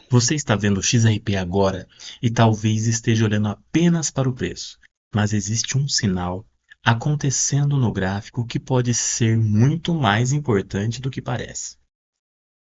Você está vendo o XRP agora e talvez esteja olhando apenas para o preço, mas existe um sinal acontecendo no gráfico que pode ser muito mais importante do que parece.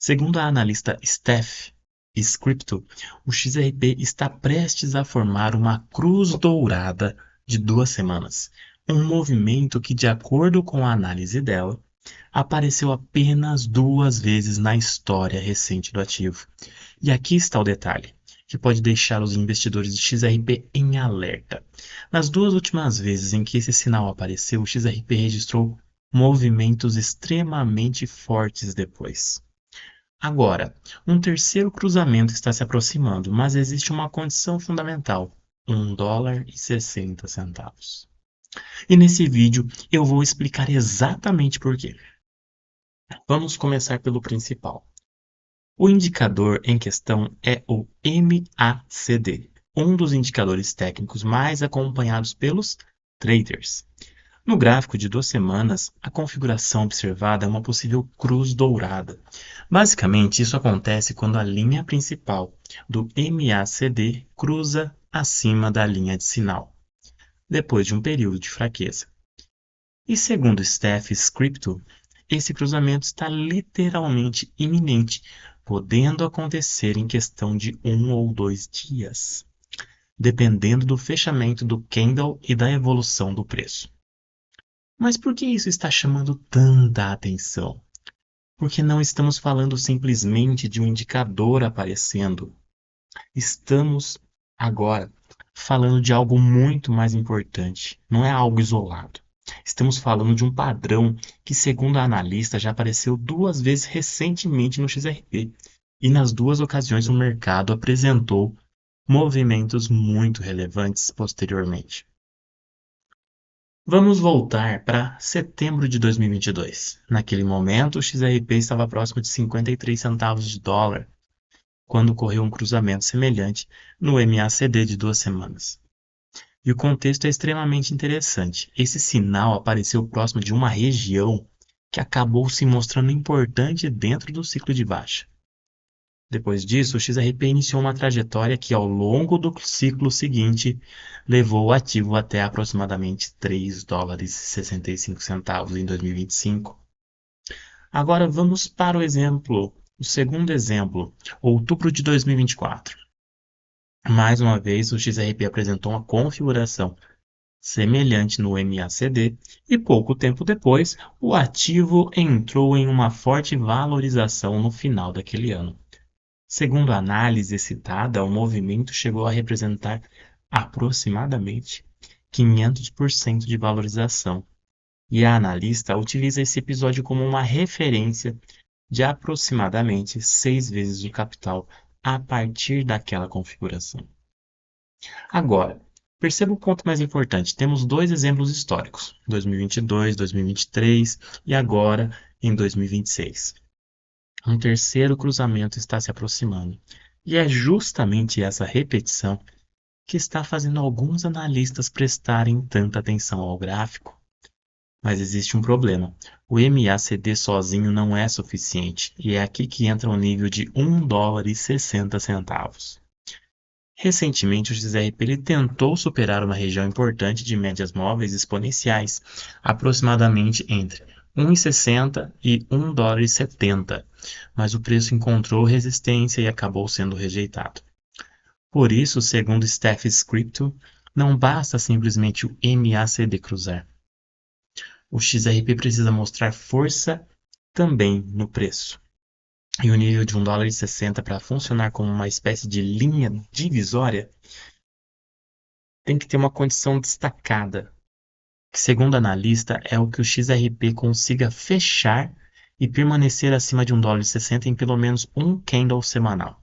Segundo a analista Steph Scripto, o XRP está prestes a formar uma cruz dourada de 2 semanas, um movimento que, de acordo com a análise dela, apareceu apenas 2 vezes na história recente do ativo. E aqui está o detalhe, que pode deixar os investidores de XRP em alerta. Nas 2 últimas vezes em que esse sinal apareceu, o XRP registrou movimentos extremamente fortes depois. Agora, um terceiro cruzamento está se aproximando, mas existe uma condição fundamental: US$ 1,60. E nesse vídeo eu vou explicar exatamente por quê. Vamos começar pelo principal. O indicador em questão é o MACD, um dos indicadores técnicos mais acompanhados pelos traders. No gráfico de 2 semanas, a configuração observada é uma possível cruz dourada. Basicamente, isso acontece quando a linha principal do MACD cruza acima da linha de sinal, depois de um período de fraqueza. E segundo Steph Scripto, esse cruzamento está literalmente iminente, podendo acontecer em questão de 1 ou 2 dias, dependendo do fechamento do candle e da evolução do preço. Mas por que isso está chamando tanta atenção? Porque não estamos falando simplesmente de um indicador aparecendo. Estamos agora falando de algo muito mais importante. Não é algo isolado. Estamos falando de um padrão que, segundo a analista, já apareceu 2 vezes recentemente no XRP. E nas 2 ocasiões o mercado apresentou movimentos muito relevantes posteriormente. Vamos voltar para setembro de 2022. Naquele momento, o XRP estava próximo de 53 centavos de dólar, quando ocorreu um cruzamento semelhante no MACD de 2 semanas. E o contexto é extremamente interessante. Esse sinal apareceu próximo de uma região que acabou se mostrando importante dentro do ciclo de baixa. Depois disso, o XRP iniciou uma trajetória que, ao longo do ciclo seguinte, levou o ativo até aproximadamente US$ 3,65 em 2025. Agora vamos para o segundo exemplo, outubro de 2024. Mais uma vez, o XRP apresentou uma configuração semelhante no MACD e pouco tempo depois, o ativo entrou em uma forte valorização no final daquele ano. Segundo a análise citada, o movimento chegou a representar aproximadamente 500% de valorização, e a analista utiliza esse episódio como uma referência de aproximadamente 6 vezes o capital a partir daquela configuração. Agora, perceba o ponto mais importante. Temos 2 exemplos históricos, 2022, 2023 e agora em 2026. Um terceiro cruzamento está se aproximando. E é justamente essa repetição que está fazendo alguns analistas prestarem tanta atenção ao gráfico. Mas existe um problema. O MACD sozinho não é suficiente, e é aqui que entra o nível de US$ 1,60. Recentemente, o XRP ele tentou superar uma região importante de médias móveis exponenciais, aproximadamente entre 1,60 e US$ 1,70, mas o preço encontrou resistência e acabou sendo rejeitado. Por isso, segundo Steph Scripto, não basta simplesmente o MACD cruzar. O XRP precisa mostrar força também no preço. E o nível de US$ 1,60 para funcionar como uma espécie de linha divisória tem que ter uma condição destacada, que segundo a analista é o que o XRP consiga fechar e permanecer acima de US$ 1,60 em pelo menos um candle semanal.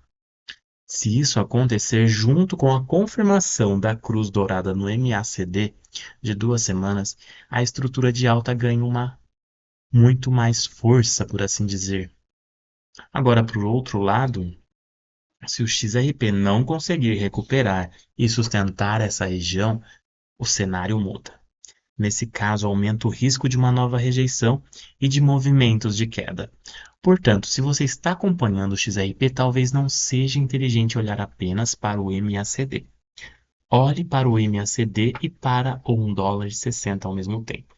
Se isso acontecer junto com a confirmação da cruz dourada no MACD de 2 semanas, a estrutura de alta ganha uma muito mais força, por assim dizer. Agora, por outro lado, se o XRP não conseguir recuperar e sustentar essa região, o cenário muda. Nesse caso, aumenta o risco de uma nova rejeição e de movimentos de queda. Portanto, se você está acompanhando o XRP, talvez não seja inteligente olhar apenas para o MACD. Olhe para o MACD e para o 1,60 ao mesmo tempo.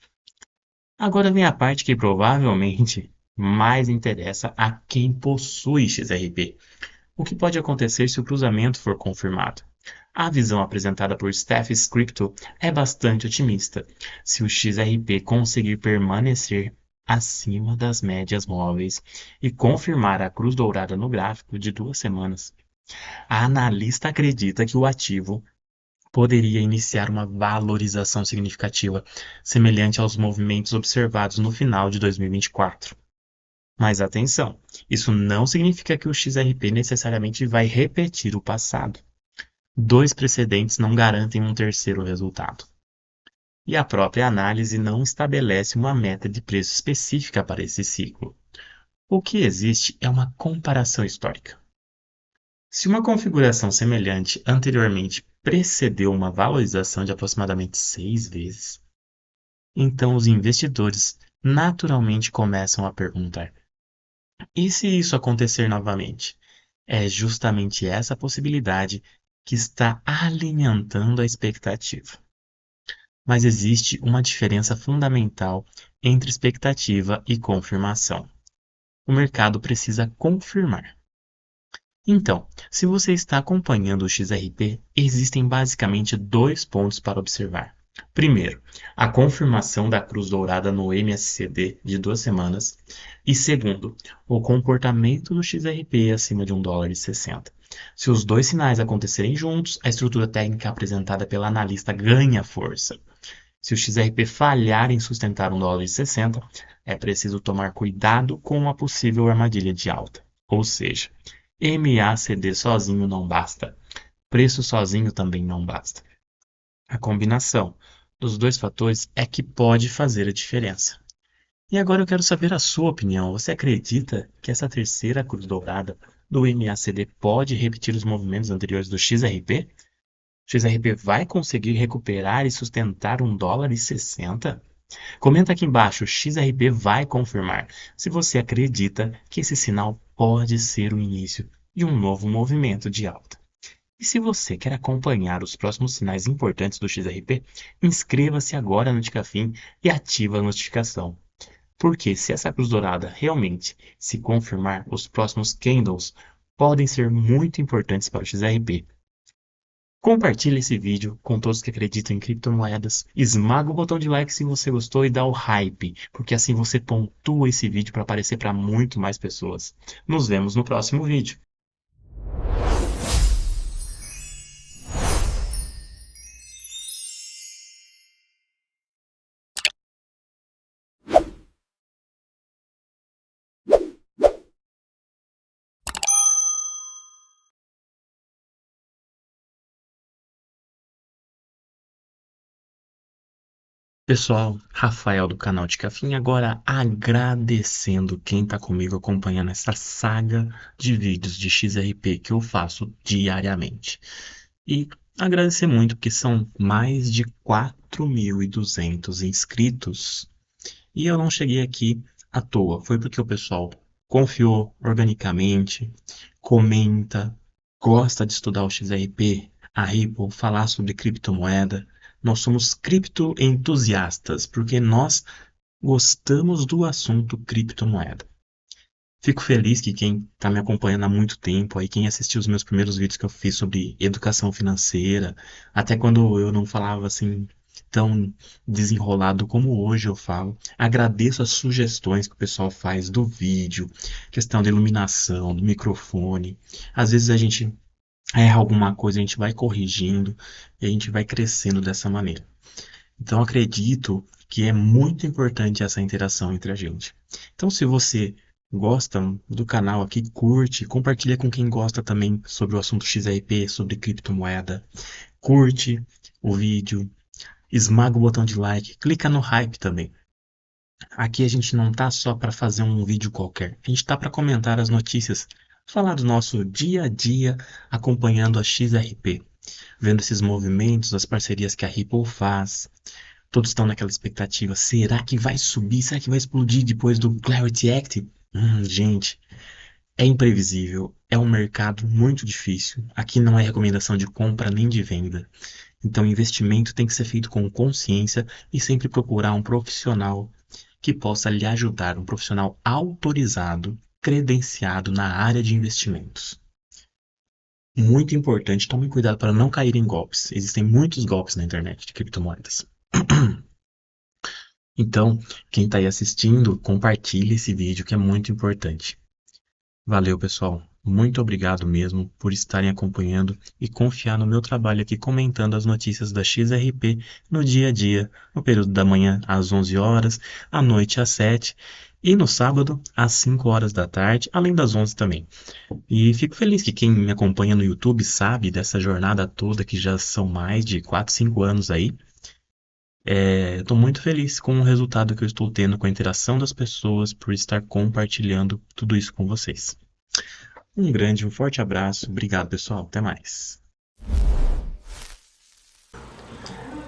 Agora vem a parte que provavelmente mais interessa a quem possui XRP. O que pode acontecer se o cruzamento for confirmado? A visão apresentada por Steph Crypto é bastante otimista. Se o XRP conseguir permanecer acima das médias móveis e confirmar a cruz dourada no gráfico de 2 semanas, a analista acredita que o ativo poderia iniciar uma valorização significativa, semelhante aos movimentos observados no final de 2024. Mas atenção, isso não significa que o XRP necessariamente vai repetir o passado. Dois precedentes não garantem um terceiro resultado. E a própria análise não estabelece uma meta de preço específica para esse ciclo. O que existe é uma comparação histórica. Se uma configuração semelhante anteriormente precedeu uma valorização de aproximadamente 6 vezes, então os investidores naturalmente começam a perguntar: e se isso acontecer novamente? É justamente essa possibilidade que está alimentando a expectativa. Mas existe uma diferença fundamental entre expectativa e confirmação. O mercado precisa confirmar. Então, se você está acompanhando o XRP, existem basicamente dois pontos para observar. Primeiro, a confirmação da cruz dourada no MACD de 2 semanas. E segundo, o comportamento do XRP acima de 1,60 dólar. Se os dois sinais acontecerem juntos, a estrutura técnica apresentada pela analista ganha força. Se o XRP falhar em sustentar 1,60 dólar, é preciso tomar cuidado com uma possível armadilha de alta. Ou seja, MACD sozinho não basta. Preço sozinho também não basta. A combinação dos dois fatores é que pode fazer a diferença. E agora eu quero saber a sua opinião. Você acredita que essa terceira cruz dourada do MACD pode repetir os movimentos anteriores do XRP? O XRP vai conseguir recuperar e sustentar 1,60 dólar? Comenta aqui embaixo, o XRP vai confirmar se você acredita que esse sinal pode ser o início de um novo movimento de alta. E se você quer acompanhar os próximos sinais importantes do XRP, inscreva-se agora no Ticafin e ative a notificação. Porque se essa cruz dourada realmente se confirmar, os próximos candles podem ser muito importantes para o XRP. Compartilhe esse vídeo com todos que acreditam em criptomoedas. Esmaga o botão de like se você gostou e dá o hype, porque assim você pontua esse vídeo para aparecer para muito mais pessoas. Nos vemos no próximo vídeo. Pessoal, Rafael do canal de Cafim, agora agradecendo quem está comigo acompanhando essa saga de vídeos de XRP que eu faço diariamente. E agradecer muito porque são mais de 4.200 inscritos. E eu não cheguei aqui à toa, foi porque o pessoal confiou organicamente, comenta, gosta de estudar o XRP, a Ripple, falar sobre criptomoeda. Nós somos criptoentusiastas, porque nós gostamos do assunto criptomoeda. Fico feliz que quem está me acompanhando há muito tempo, aí quem assistiu os meus primeiros vídeos que eu fiz sobre educação financeira, até quando eu não falava assim tão desenrolado como hoje eu falo, agradeço as sugestões que o pessoal faz do vídeo, questão de iluminação, do microfone. Às vezes a gente erra alguma coisa, a gente vai corrigindo e a gente vai crescendo dessa maneira. Então acredito que é muito importante essa interação entre a gente. Então se você gosta do canal aqui, curte, compartilha com quem gosta também sobre o assunto XRP, sobre criptomoeda. Curte o vídeo, esmaga o botão de like, clica no hype também. Aqui a gente não tá só para fazer um vídeo qualquer, a gente tá para comentar as notícias, falar do nosso dia a dia acompanhando a XRP, vendo esses movimentos, as parcerias que a Ripple faz. Todos estão naquela expectativa, será que vai subir? Será que vai explodir depois do Clarity Act? Gente, é imprevisível, é um mercado muito difícil. Aqui não é recomendação de compra nem de venda. Então, investimento tem que ser feito com consciência e sempre procurar um profissional que possa lhe ajudar, um profissional autorizado, credenciado na área de investimentos. Muito importante, tome cuidado para não cair em golpes. Existem muitos golpes na internet de criptomoedas. Então, quem está aí assistindo, compartilhe esse vídeo que é muito importante. Valeu, pessoal. Muito obrigado mesmo por estarem acompanhando e confiar no meu trabalho aqui comentando as notícias da XRP no dia a dia, no período da manhã às 11 horas, à noite às 7 e no sábado às 5 horas da tarde, além das 11 também. E fico feliz que quem me acompanha no YouTube sabe dessa jornada toda que já são mais de 4, 5 anos aí. Estou muito feliz com o resultado que eu estou tendo com a interação das pessoas por estar compartilhando tudo isso com vocês. Um forte abraço. Obrigado, pessoal. Até mais.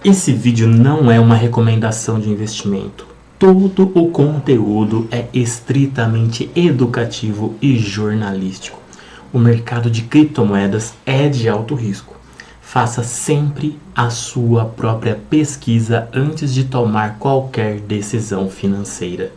Esse vídeo não é uma recomendação de investimento. Todo o conteúdo é estritamente educativo e jornalístico. O mercado de criptomoedas é de alto risco. Faça sempre a sua própria pesquisa antes de tomar qualquer decisão financeira.